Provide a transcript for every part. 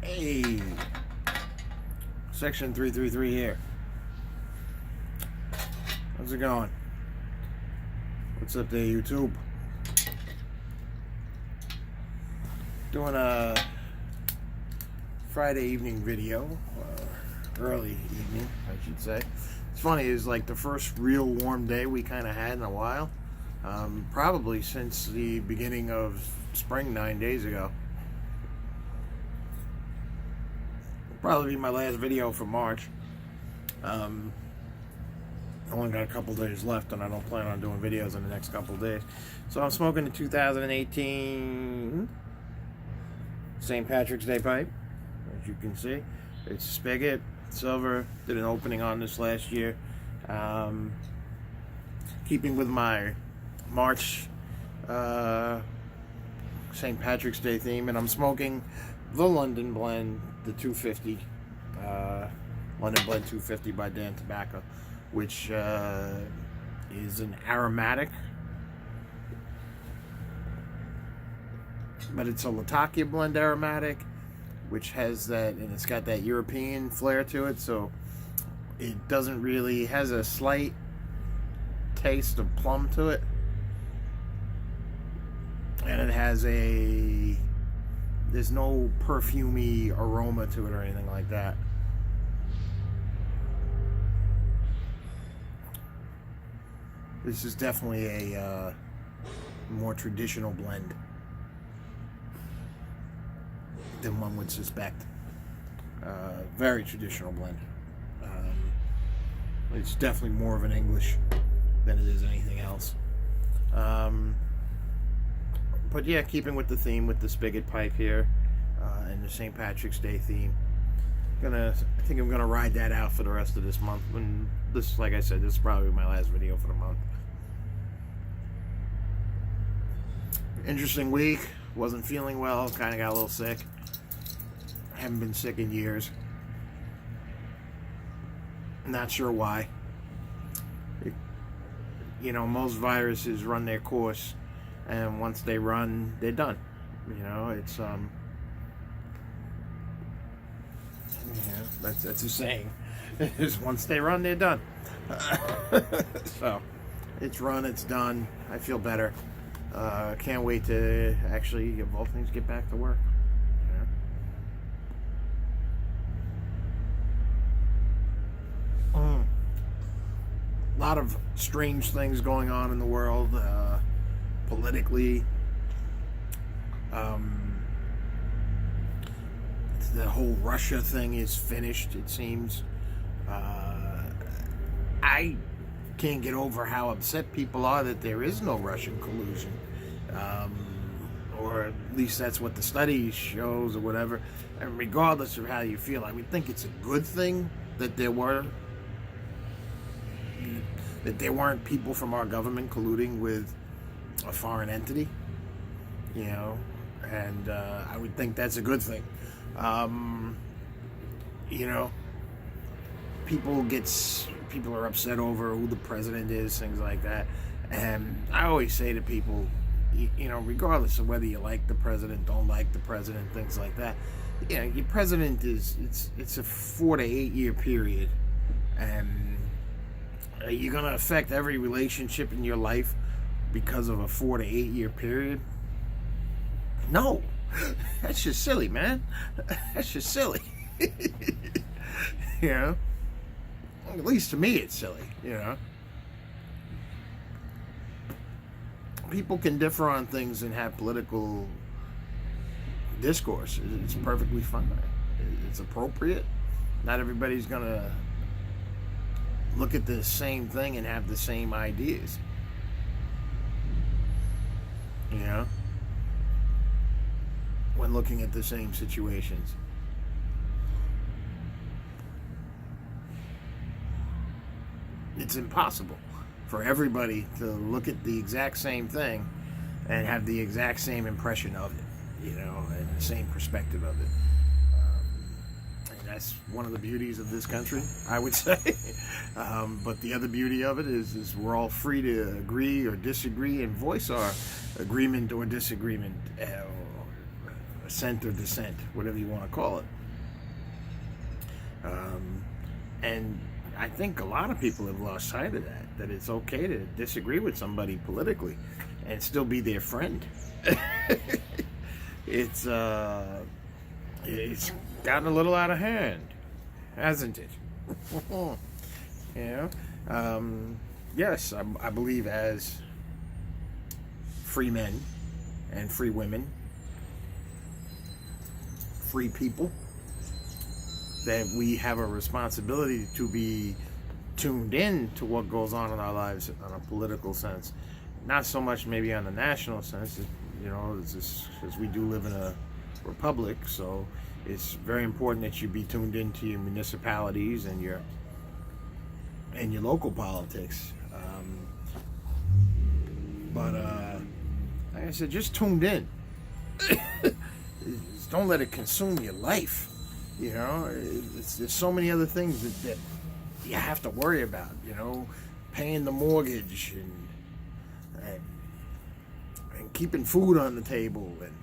Hey, section 333 here. How's it going? What's up there, YouTube? Doing a Friday evening video, early evening, I should say. It's funny, it's like the first real warm day we kind of had in a while. Probably since the beginning of spring 9 days ago. Probably be my last video for March. I only got a couple days left, and I don't plan on doing videos in the next couple days. So I'm smoking the 2018 St. Patrick's Day pipe, as you can see. It's spigot, silver. Did an opening on this last year. Keeping with my March St. Patrick's Day theme, and I'm smoking the London Blend, the 250, London Blend 250 by Dan Tobacco, which is an aromatic, but it's a Latakia blend aromatic, which has that, and it's got that European flair to it, so it doesn't really, has a slight taste of plum to it, and it has there's no perfumey aroma to it or anything like that. This is definitely a more traditional blend than one would suspect. Very traditional blend. It's definitely more of an English than it is anything else. But yeah, keeping with the theme with the spigot pipe here, and the St. Patrick's Day theme. I think I'm gonna ride that out for the rest of this month. And this, like I said, this is probably my last video for the month. Interesting week. Wasn't feeling well. Kind of got a little sick. Haven't been sick in years. Not sure why. You know, most viruses run their course, and once they run, they're done. You know, it's that's a saying. Is once they run, they're done. So it's run, it's done. I feel better. Can't wait to actually, of all things, get back to work. A lot of strange things going on in the world, politically. The whole Russia thing is finished, it seems. I can't get over how upset people are that there is no Russian collusion. Or at least that's what the study shows or whatever. And regardless of how you feel, I would think it's a good thing that there weren't people from our government colluding with a foreign entity, you know, and I would think that's a good thing. You know, people are upset over who the president is, things like that, and I always say to people, you know, regardless of whether you like the president, don't like the president, things like that, you know, your president it's a 4 to 8 year period, and you're gonna affect every relationship in your life because of a 4 to 8 year period? No. That's just silly, man. That's just silly. You know? At least to me it's silly, you know? People can differ on things and have political discourse. It's perfectly fine. It's appropriate. Not everybody's gonna look at the same thing and have the same ideas. You know? When looking at the same situations. It's impossible for everybody to look at the exact same thing and have the exact same impression of it, you know, and the same perspective of it. And that's one of the beauties of this country, I would say. But the other beauty of it is we're all free to agree or disagree and voice our agreement or disagreement, assent or dissent, whatever you want to call it. And I think a lot of people have lost sight of that it's okay to disagree with somebody politically and still be their friend. It's gotten a little out of hand, hasn't it? You know, yes, I believe as free men and free women, free people, that we have a responsibility to be tuned in to what goes on in our lives on a political sense. Not so much maybe on the national sense, you know, because we do live in a republic, so it's very important that you be tuned into your municipalities and your local politics. But like I said, just tuned in. Just don't let it consume your life. You know, there's so many other things that you have to worry about. You know, paying the mortgage and keeping food on the table and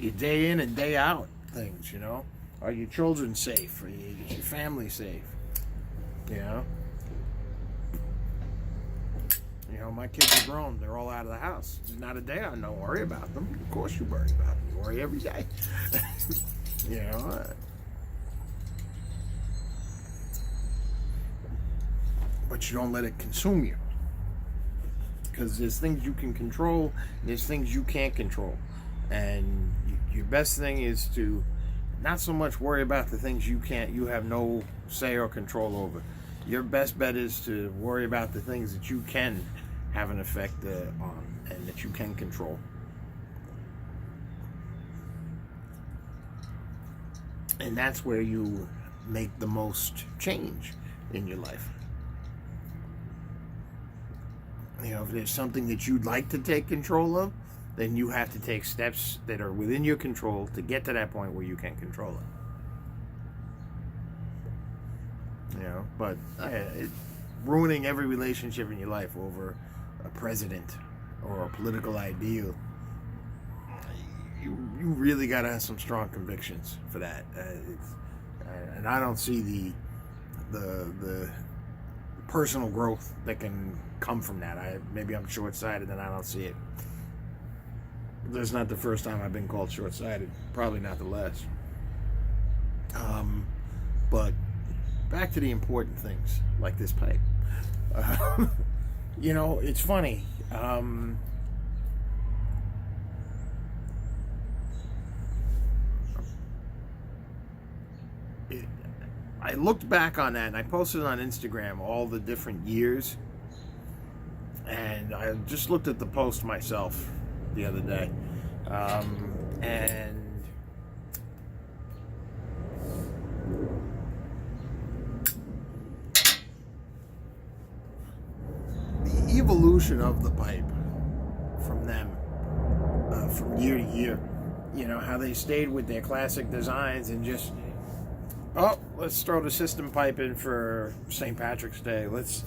your day in and day out things. You know, are your children safe? Are your family safe? You know. You know, my kids are grown. They're all out of the house. Not a day I don't worry about them. Of course you worry about them. You worry every day. You know. But you don't let it consume you. Because there's things you can control. And there's things you can't control. And your best thing is to not so much worry about the things you have no say or control over. Your best bet is to worry about the things that you can have an effect on and that you can control. And that's where you make the most change in your life. You know, if there's something that you'd like to take control of, then you have to take steps that are within your control to get to that point where you can control it. You know, but ruining every relationship in your life over a president or a political ideal, you really got to have some strong convictions for that. And I don't see the personal growth that can come from that. Maybe I'm short-sighted and I don't see it. That's not the first time I've been called short-sighted. Probably not the last. But back to the important things, like this pipe. You know, it's funny. I looked back on that and I posted on Instagram all the different years. And I just looked at the post myself the other day. And evolution of the pipe from them from year to year, you know, how they stayed with their classic designs and just, oh, let's throw the system pipe in for St. Patrick's Day, let's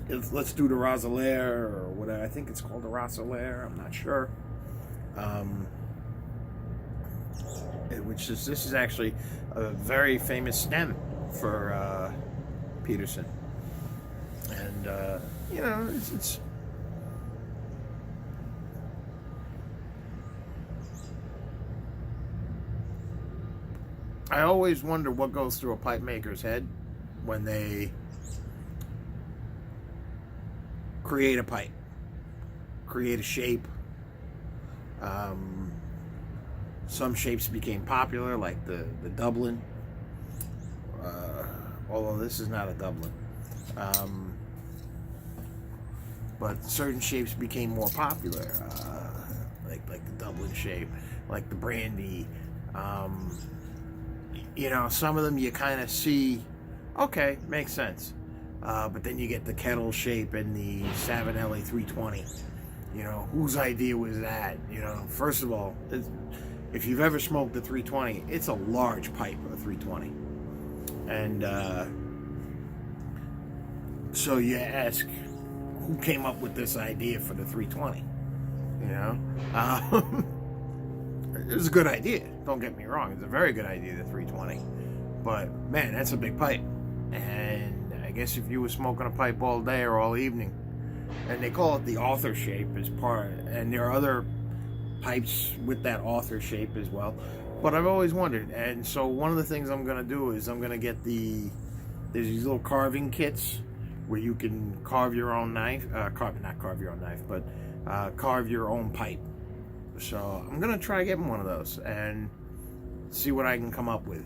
do the Rosalaire or whatever. I think it's called the Rosalaire, I'm not sure. This is actually a very famous stem for Peterson. And, you know, it's I always wonder what goes through a pipe maker's head when they create a pipe, create a shape. Some shapes became popular, like the Dublin. Although this is not a Dublin. But certain shapes became more popular, like the Dublin shape, like the brandy. You know, some of them you kind of see, okay, makes sense. But then you get the kettle shape and the Savinelli 320. You know, whose idea was that? You know, first of all, if you've ever smoked a 320, it's a large pipe, a 320. And so you ask, who came up with this idea for the 320. You know, it was a good idea. Don't get me wrong; it's a very good idea, the 320. But man, that's a big pipe, and I guess if you were smoking a pipe all day or all evening, and they call it the author shape as part, and there are other pipes with that author shape as well. But I've always wondered, and so one of the things I'm gonna do is I'm gonna get there's these little carving kits where you can carve your own knife, not carve your own knife, but carve your own pipe. So I'm gonna try getting one of those and see what I can come up with.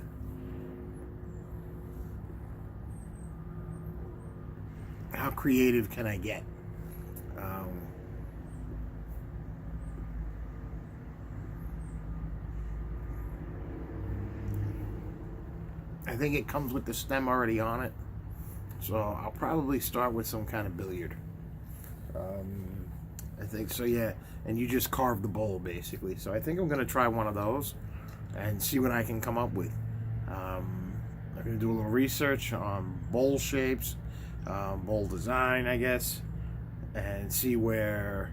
How creative can I get? I think it comes with the stem already on it, so I'll probably start with some kind of billiard. I think so, yeah. And you just carve the bowl basically. So I think I'm gonna try one of those and see what I can come up with. I'm gonna do a little research on bowl shapes, bowl design, I guess, and see where.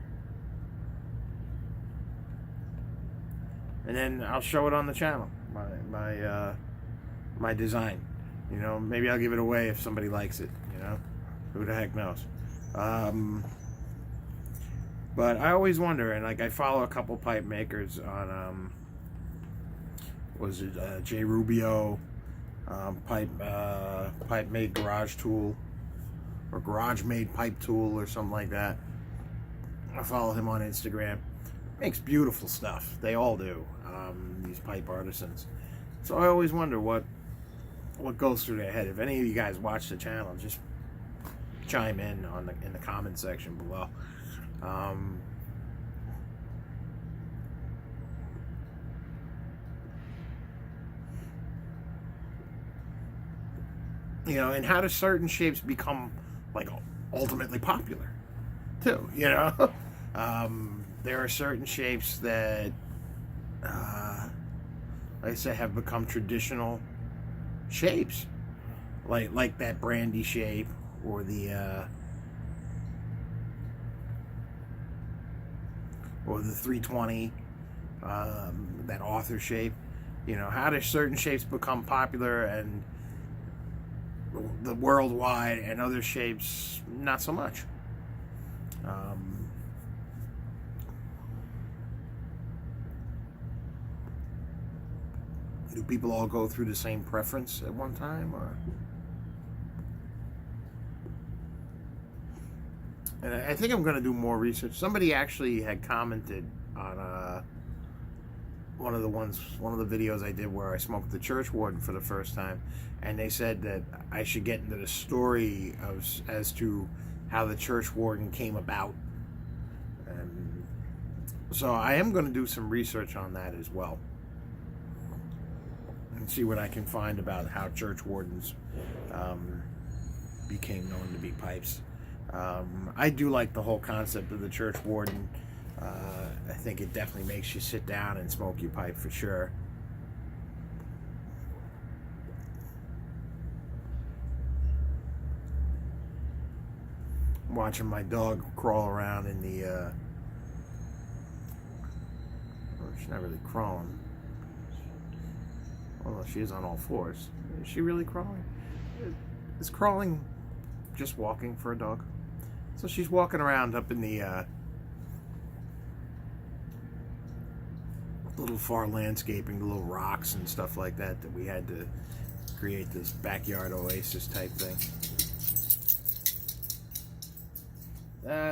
And then I'll show it on the channel. My design. You know, maybe I'll give it away if somebody likes it. You know, who the heck knows. But I always wonder, and like I follow a couple pipe makers on was it J Rubio, pipe made garage tool, or garage made pipe tool, or something like that. I follow him on Instagram. Makes beautiful stuff. They all do. These pipe artisans. So I always wonder what goes through their head. If any of you guys watch the channel, just chime in in the comment section below. You know, and how do certain shapes become like ultimately popular too? You know, there are certain shapes that, like I said, have become traditional shapes, like that brandy shape, or the 320, that author shape. You know, how do certain shapes become popular and the worldwide, and other shapes not so much? Do people all go through the same preference at one time, or? And I think I'm going to do more research. Somebody actually had commented on one of the videos I did where I smoked the church warden for the first time, and they said that I should get into the story as to how the church warden came about. And so I am going to do some research on that as well, and see what I can find about how church wardens became known to be pipes. I do like the whole concept of the church warden. I think it definitely makes you sit down and smoke your pipe for sure. I'm watching my dog crawl around in the well, she's not really crawling. Although she is on all fours. Is she really crawling? Is crawling just walking for a dog? So she's walking around up in the little far landscaping, the little rocks and stuff like that we had to create this backyard oasis type thing.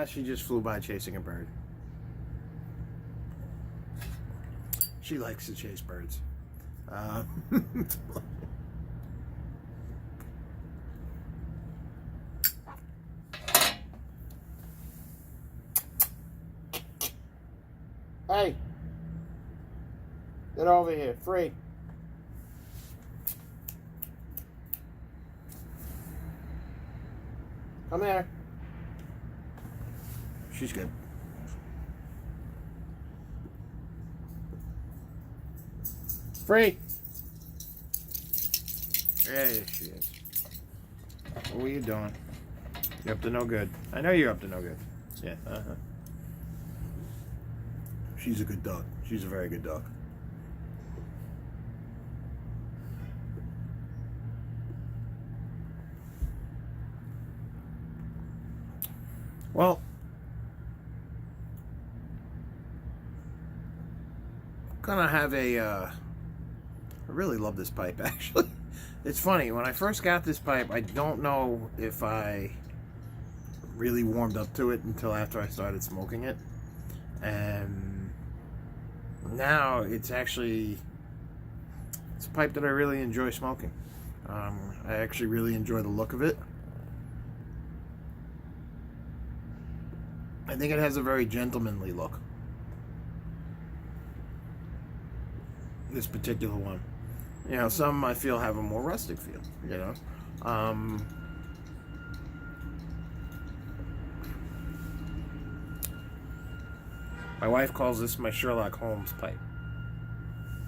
She just flew by chasing a bird. She likes to chase birds. Hey, get over here, free. Come here. She's good. Free. There she is. What were you doing? You're up to no good. I know you're up to no good. Yeah. She's a good dog. She's a very good dog. Well, gonna have I really love this pipe, actually. It's funny, when I first got this pipe, I don't know if I really warmed up to it until after I started smoking it. And now it's a pipe that I really enjoy smoking. I actually really enjoy the look of it. I think it has a very gentlemanly look. This particular one. You know, some I feel have a more rustic feel, you know. My wife calls this my Sherlock Holmes pipe,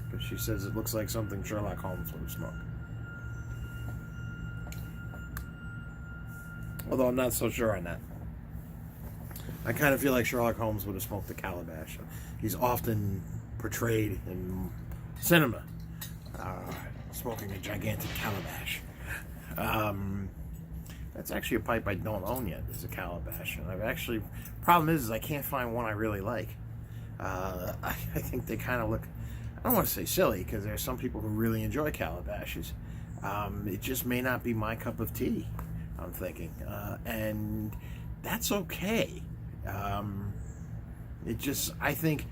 because she says it looks like something Sherlock Holmes would smoke. Although I'm not so sure on that. I kind of feel like Sherlock Holmes would have smoked a calabash. He's often portrayed in cinema smoking a gigantic calabash. That's actually a pipe I don't own yet. It's a calabash, and problem is I can't find one I really like. I think they kind of look, I don't want to say silly, because there's some people who really enjoy calabashes. It just may not be my cup of tea, I'm thinking, and that's okay. I think,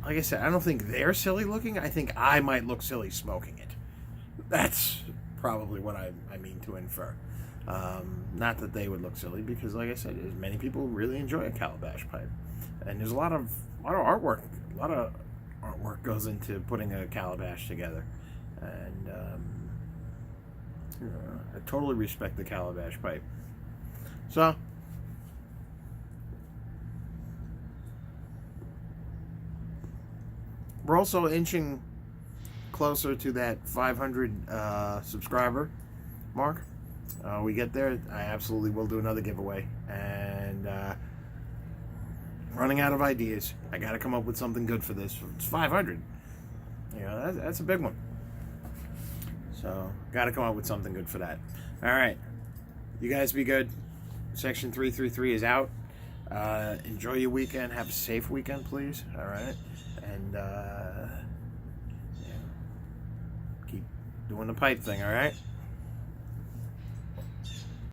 like I said, I don't think they're silly looking. I think I might look silly smoking it. That's probably what I mean to infer. Not that they would look silly, because, like I said, many people really enjoy a calabash pipe, and there's a lot of artwork. A lot of artwork goes into putting a calabash together, and I totally respect the calabash pipe. So. We're also inching closer to that 500 subscriber mark. We get there, I absolutely will do another giveaway. And running out of ideas. I got to come up with something good for this. It's 500. You know, that's a big one. So, got to come up with something good for that. All right. You guys be good. Section 333 is out. Enjoy your weekend. Have a safe weekend, please. All right. And keep doing the pipe thing, all right?